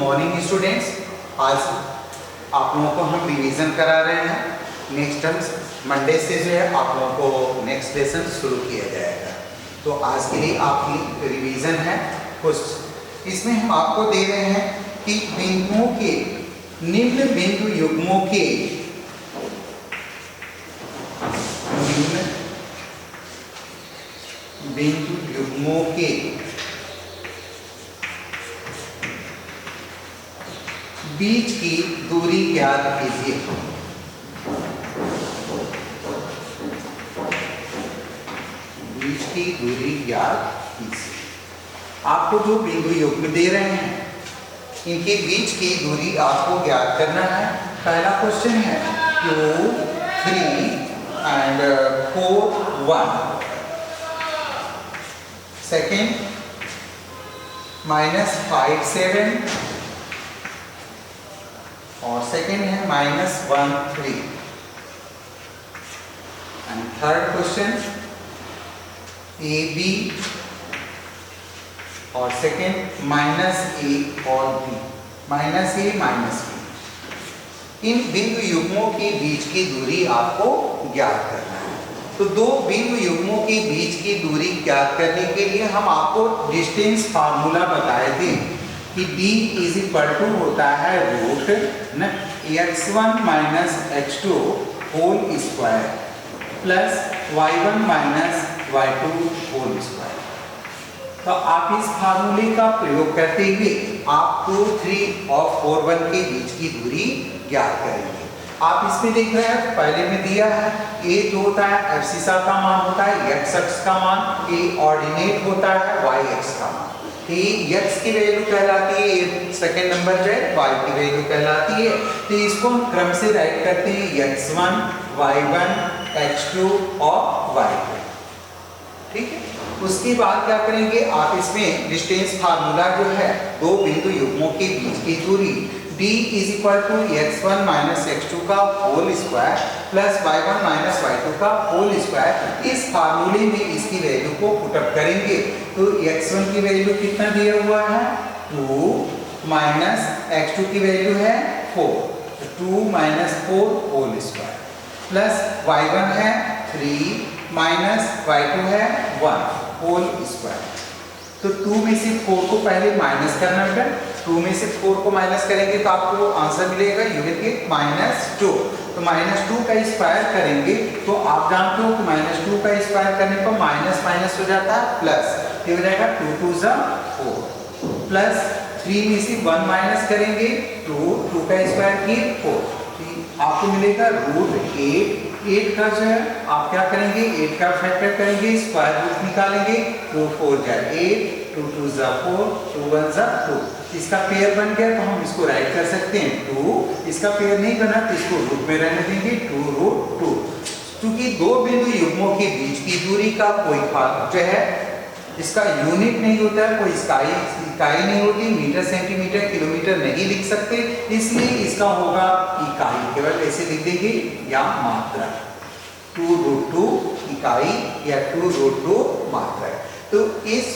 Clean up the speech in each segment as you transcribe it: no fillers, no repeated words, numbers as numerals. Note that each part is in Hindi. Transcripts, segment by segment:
Morning students. आज आप लोगों को हम रिवीजन करा रहे हैं। नेक्स्ट टर्म मंडे से जो है आप लोगों को नेक्स्ट लेसन शुरू किया जाएगा। तो आज के लिए आपकी रिवीजन है कुछ। इसमें हम आपको दे रहे हैं कि बिंदुओं के निम्न बिंदु युग्मों के बीच की दूरी ज्ञात कीजिए। बीच की दूरी ज्ञात कीजिए। आपको जो बिंदु युग्म दे रहे हैं इनके बीच की दूरी आपको ज्ञात करना है। पहला क्वेश्चन है 2, 3 and 4, 1। सेकेंड -5, 7 और सेकेंड है -1, 3। एंड थर्ड क्वेश्चन AB और सेकेंड -A और B, -A -B। इन बिंदु युग्मों के बीच की दूरी आपको ज्ञात करना है। तो दो बिंदु युग्मों के बीच की दूरी ज्ञात करने के लिए हम आपको डिस्टेंस फार्मूला बताए थे कि D होता है root x1 minus x2 whole square plus y1 minus y2 whole square. तो आप इस फार्मूले का प्रयोग करते हुए आप 2, 3 और 4, 1 के बीच की दूरी ज्ञात करेंगे। आप इसमें देख रहे हैं पहले में दिया है a जो होता है एब्सिसा का मान होता है x अक्ष का मान, a ऑर्डिनेट होता है y अक्ष का मान। x की वैल्यू कहलाती है, सेकंड नंबर जो है y की वैल्यू कहलाती है। तो इसको हम क्रम से राइट करते हैं x1, y1, x2 और y2। ठीक है। उसके बाद क्या करेंगे आप इसमें डिस्टेंस फार्मूला जो है दो बिंदु युग्मों के बीच की दूरी D x1 माइनस x2 का whole square plus y1 minus y2 का होल स्क्वायर, इस फार्मूले में इसकी वैल्यू को पुटअप करेंगे। तो x1 की वैल्यू कितना दिया हुआ है 2 माइनस x2 की वैल्यू है 4, 2 minus 4 whole square plus y1 है 3 माइनस y2 है 1 होल स्क्वायर। तो 2 में से 4 को पहले माइनस करना बेटा। 2 में से 4 को माइनस करेंगे तो आपको आंसर मिलेगा यू विल गेट -2। तो -2 का स्क्वायर करेंगे तो आप जानते हो कि -2 का स्क्वायर करने पर माइनस माइनस हो जाता है प्लस, ये हो जाएगा 2 2 4 प्लस 3 में से 1 माइनस करेंगे 2 का स्क्वायर किए 4, आपको मिलेगा √8 का जो है आप क्या करेंगे 8 का फैक्टर करेंगे, स्क्वायर रूट निकालेंगे, 2 4 8, 2 2 4, 2 1 2। इसका पेयर बन गया तो हम इसको राइट कर सकते हैं 2। इसका पेयर नहीं बना तो इसको रूट में रहने देंगे 2√2। क्योंकि दो बिंदु युग्मों के बीच की दूरी का कोई जो है इसका यूनिट नहीं होता है, कोई इकाई नहीं होती, मीटर सेंटीमीटर किलोमीटर नहीं लिख सकते, इसलिए इसका होगा इकाई, केवल ऐसे लिख देंगे या मात्रा 2√2 इकाई या 2√2 मात्रा। तो इस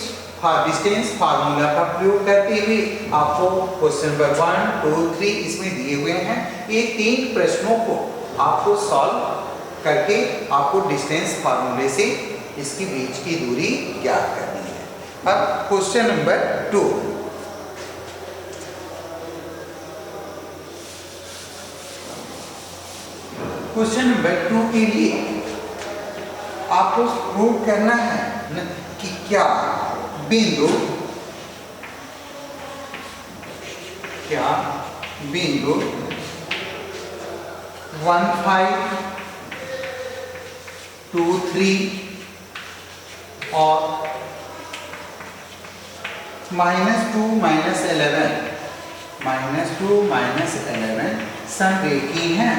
डिस्टेंस फार्मूला का प्रयोग करते हुए आपको क्वेश्चन नंबर 1, 2, 3 इसमें दिए हुए हैं। ये 3 प्रश्नों को आपको सॉल्व करके आपको डिस्टेंस फार्मूले से इसकी बीच की दूरी ज्ञात करनी है। अब क्वेश्चन नंबर 2। क्वेश्चन नंबर 2 के लिए आपको प्रूव करना है कि क्या बिंदु 1 5 2 3 और -2 -11 संरेखी हैं।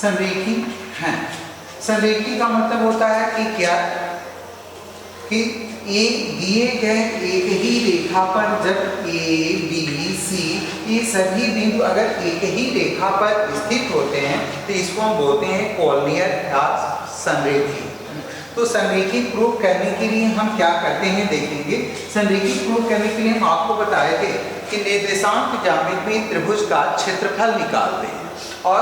संरेखी हैं। संरेखी का मतलब होता है कि क्या कि दिए गए एक ही रेखा पर जब A B C ये सभी बिंदु अगर एक ही रेखा पर स्थित होते हैं तो इसको हम बोलते हैं कॉर्नियर या संरेखी। तो संरेखित प्रूफ करने के लिए हम क्या करते हैं देखेंगे। संरेखित प्रूफ करने के लिए हम आपको बताए थे कि निर्देशांक ज्यामिति में त्रिभुज का क्षेत्रफल निकालते हैं, और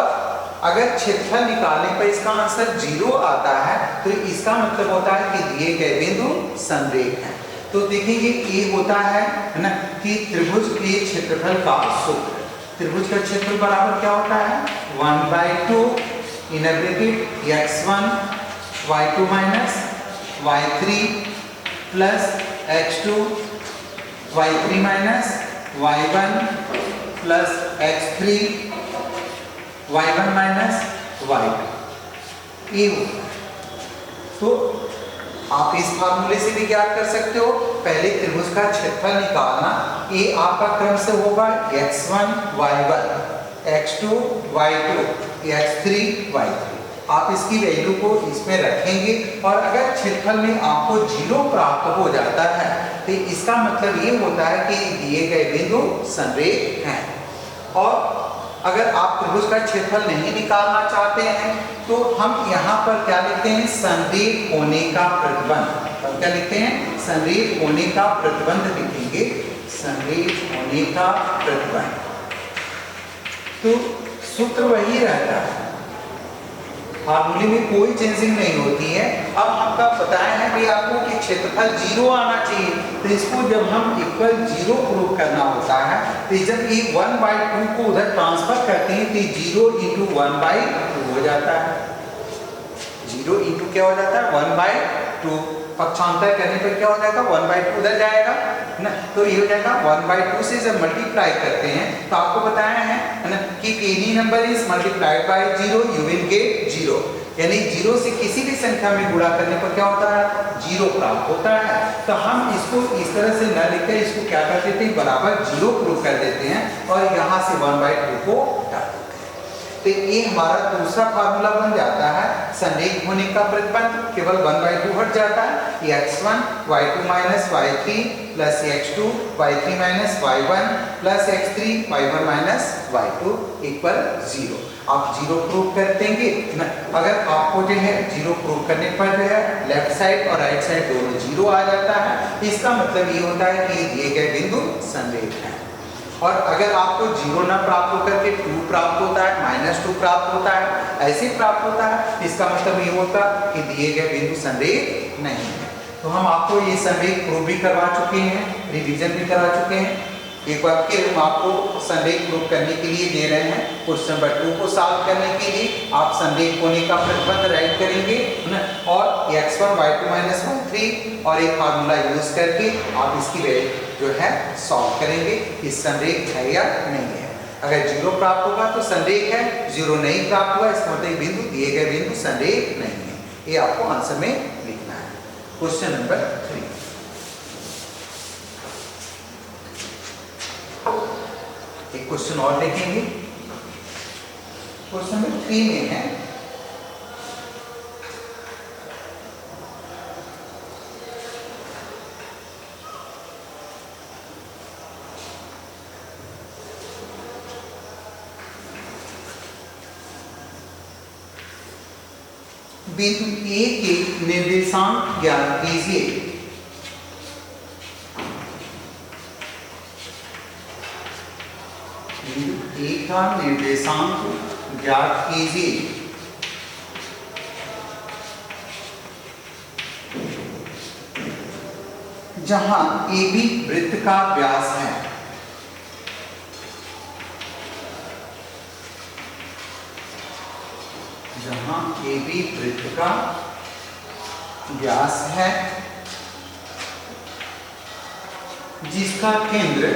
अगर क्षेत्रफल निकालने पर इसका आंसर 0 आता है तो इसका मतलब होता है कि दिए गए बिंदु संरेख हैं। तो देखेंगे ये होता है ना कि त्रिभुज के क्षेत्रफल का सूत्र। त्रिभुज का क्षेत्रफल बराबर क्या होता है 1/2 in bracket x1 y2 minus y3 plus x2 y3 minus y1 plus x3 y1 minus y2 ये होता है। तो आप इस फार्मूले से भी ज्ञात कर सकते हो। पहले त्रिभुज का क्षेत्रफल निकालना, ये आपका क्रम से होगा x1 y1 x2 y2 x3 y3। आप इसकी वैल्यू को इसमें रखेंगे और अगर क्षेत्रफल में आपको 0 प्राप्त हो जाता है तो इसका मतलब ये होता है कि दिए गए बिंदु संरेख हैं। और अगर आप त्रिभुज का क्षेत्रफल नहीं निकालना चाहते हैं तो हम यहाँ पर क्या लिखते हैं संरेख होने का प्रतिबंध। हम क्या लिखते हैं संरेख होने का प्रतिबंध लिखेंगे, संरेख होने का प्रतिबंध। तो सूत्र वही रहता है, फार्मूले में कोई चेंजिंग नहीं होती है। अब हमका बताया है भी आपको कि क्षेत्रफल 0 आना चाहिए, तो इसको जब हम इक्वल 0 प्रूव करना होता है तो जब ये 1/2 को उधर ट्रांसफर करते हैं तो 0 × 1/2 हो जाता है। 0 × क्या हो जाता है 1/2। पक्षांतर करने पर क्या हो जाएगा 1/2 उधर जाएगा ना, तो ये हो जाएगा 1/2 से जब मल्टीप्लाई करते हैं तो आपको बताया है ना कि any number is multiplied by 0 you will get 0, यानी 0 से किसी भी संख्या में गुणा करने पर क्या होता है 0 प्राप्त होता है। तो हम इसको इस तरह से न लिखकर इसको क्या कर देते हैं बराबर 0 प्रूव कर देते हैं और यहाँ से 1/2 को हटा देते हैं। तो ये हमारा दूसरा फार्मूला बन जाता है संरेख होने का प्रतिबंध, केवल 1/2 हट जाता है। x1 y2 minus y3 plus x2 y3 minus y1 plus x3 y1 minus y2 equal 0। आप 0 प्रूव कर देंगे ना। अगर आपको जो है 0 प्रूव करने पर जो है लेफ्ट साइड और राइट साइड दोनों 0 आ जाता है, इसका मतलब ये होता है कि दिए गए बिंदु संरेख हैं। और अगर आपको 0 ना प्राप्त होकर के 2 प्राप्त होता है -2 प्राप्त होता है, ऐसे प्राप्त होता है, इसका मतलब ये होता है कि दिए गए बिंदु संरेख नहीं है। तो हम आपको ये संरेख प्रूव भी करवा चुके हैं, रिवीजन भी करा चुके हैं। एक बार फिर हम आपको संरेख प्रूव करने के लिए दे रहे हैं। क्वेश्चन नंबर 2 को सॉल्व करने के लिए आप संरेख होने का प्रतिबंध राइट करेंगे ना, और x1 y2 माइनस y3 और एक फार्मूला यूज करके आप इसकी वैल्यू जो है सॉल्व करेंगे कि संरेख है या नहीं है। अगर 0 प्राप्त होगा तो संरेख है, 0 नहीं प्राप्त हुआ इसका मतलब बिंदु दिए गए बिंदु संरेख नहीं है। ये आपको आंसर में लिखना है। क्वेश्चन नंबर 3 एक क्वेश्चन और देखेंगे। क्वेश्चन नंबर 3 में है बिंदु ए के निर्देशांक ज्ञात कीजिए। बिंदु ए का निर्देशांक ज्ञात कीजिए। जहां ए बी वृत्त का व्यास है। जहां ए बी वृत्त का व्यास है, जिसका केंद्र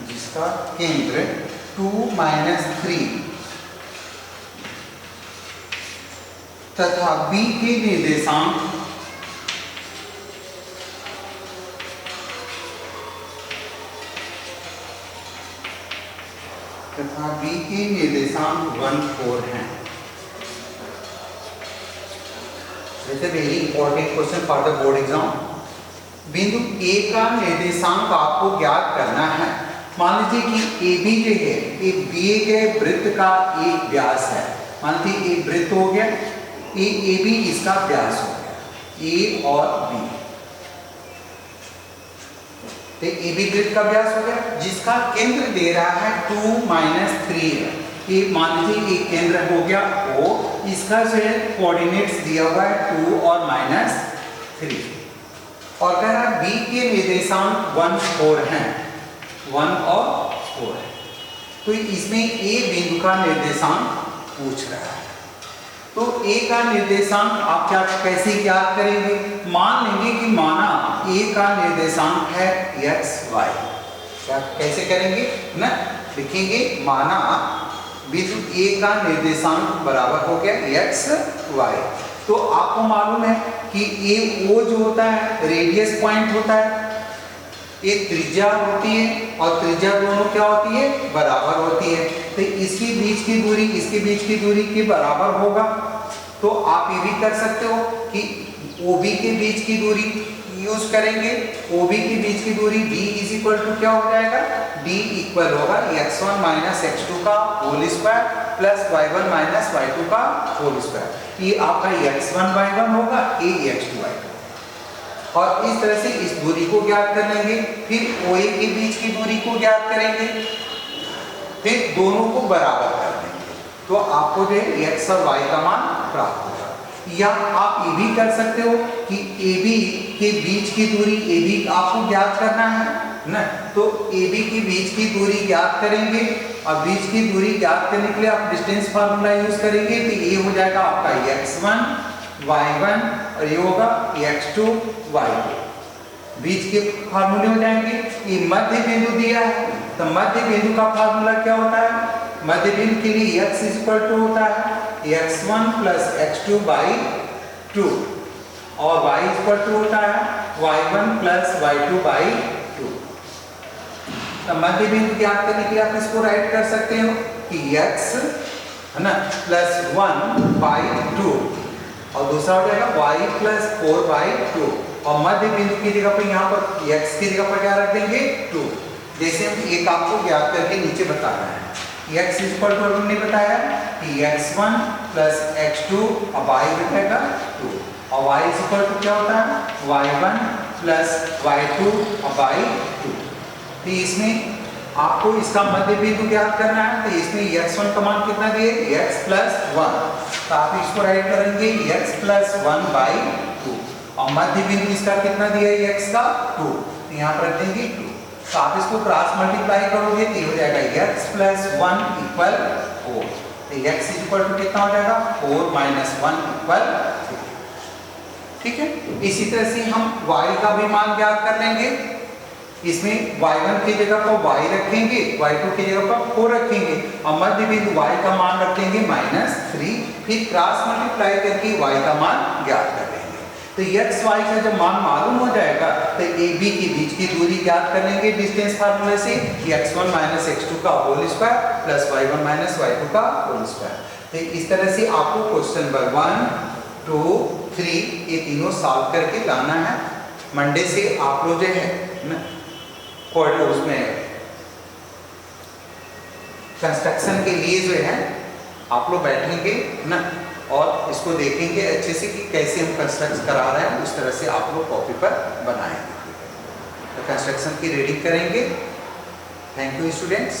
जिसका केंद्र 2-3 तथा बी के निर्देशांक तथा बी के निर्देशांक 1-4 हैं। This is a very important question for the board exam. बिंदु ए का निर्देशांक आपको ज्ञात करना है। मान लीजिए कि ए बी जो है एक दिए गए वृत्त का एक व्यास है। मान लीजिए एक वृत्त हो गया, ए बी इसका व्यास हो गया, ए और बी, तो ए बी वृत्त का व्यास हो गया जिसका केंद्र दे रहा है 2 - 3 है। ये मान लीजिए एक केंद्र हो गया O, इसका जो है कोऑर्डिनेट्स दिया हुआ है 2 और -3, और कह रहा है बी के निर्देशांक 1, 4 हैं, 1 और 4 है। तो इसमें ए बिंदु का निर्देशांक पूछ रहा है। तो ए का निर्देशांक आप क्या कैसे ज्ञात करेंगे? मान लेंगे कि माना ए का निर्देशांक है x y, क्या कैसे करेंगे ना, लिखेंगे माना बिंदु ए का निर्देशांक बराबर हो गया x y। तो आपको मालूम है कि ए ओ जो होता है रेडियस पॉइंट होता है, एक त्रिज्या होती है और त्रिज्या दोनों क्या होती है, बराबर होती है। तो इसके बीच की दूरी इसके बीच की दूरी के बराबर होगा। तो आप ये भी कर सकते हो कि OB के बीच की दूरी यूज करेंगे, OB के बीच की दूरी D = क्या हो जाएगा, D इक्वल होगा x1 - x2 का whole square plus y1 - y2 का होल स्क्वायर। ये आपका x1 y1 होगा, ये x2 y2, और इस तरह से इस दूरी को ज्ञात कर लेंगे। फिर OA के बीच की दूरी को ज्ञात करेंगे, फिर दोनों को बराबर कर देंगे, तो आपको जो है x और y का मान प्राप्त होगा। या आप ये भी कर सकते हो कि AB के बीच की दूरी AB आपको ज्ञात करना है ना, तो AB के बीच की दूरी ज्ञात करेंगे, और बीच की दूरी ज्ञात करने के लिए आप डिस्टेंस फार्मूला यूज करेंगे। तो ये हो जाएगा आपका x1 y1 और ये होगा x2 y2, बीच के फार्मूले हो जाएंगे। ये मध्य बिंदु दिया है, तो मध्य बिंदु का फार्मूला क्या होता है, मध्य बिंदु के लिए x = होता है x1 + x2/2 और y = होता है y1 + y2/2। तो मध्य बिंदु ज्ञात करने के लिए आप इसको राइट कर सकते हो कि x है ना +1/2 और दूसरा हो जाएगा y + 4/2, और मध्य बिंदु की जगह पर यहाँ पर x की जगह पर क्या रख देंगे 2। जैसे हम एक आपको ज्ञात करके नीचे बताना है, x = हमने बताया कि x1 + x2 और y बचेगा 2, और y = क्या होता है y1 + y2/2। तो इसमें आपको इसका मध्य बिंदु ज्ञात करना है, तो इसमें x1 का मान कितना दिए x + 1, तो आप इसको राइट करेंगे x + 1/2, और मध्य बिंदु इसका कितना दिया है x का 2, तो यहाँ पर रख देंगे 2। तो आप इसको क्रॉस मल्टीप्लाई करोगे तो ये हो जाएगा x + 1 = 4, तो x = कितना हो जाएगा 4 - 1 = 3। ठीक है, इसी तरह से हम y का भी मान ज्ञात कर लेंगे। इसमें y1 की जगह पर y रखेंगे, y2 की जगह पर 4 रखेंगे, और मध्य बिंदु y का मान रखेंगे -3, फिर क्रॉस मल्टीप्लाई करके y का मान ज्ञात कर लेंगे। तो x y का जब मान मालूम हो जाएगा तो AB के बीच की दूरी ज्ञात कर लेंगे डिस्टेंस फार्मूले से, x1 - x2 का whole square plus y1 - y2 का होल स्क्वायर। तो इस तरह से आपको क्वेश्चन नंबर 1, 2, 3 ये तीनों सॉल्व करके लाना है। मंडे से आप लोग जो है ना उसमें कंस्ट्रक्शन के लिए जो है आप लोग बैठेंगे ना, और इसको देखेंगे अच्छे से कि कैसे हम कंस्ट्रक्ट करा रहे हैं, उस तरह से आप लोग कॉपी पर बनाएंगे। तो कंस्ट्रक्शन की रीडिंग करेंगे। Thank you students.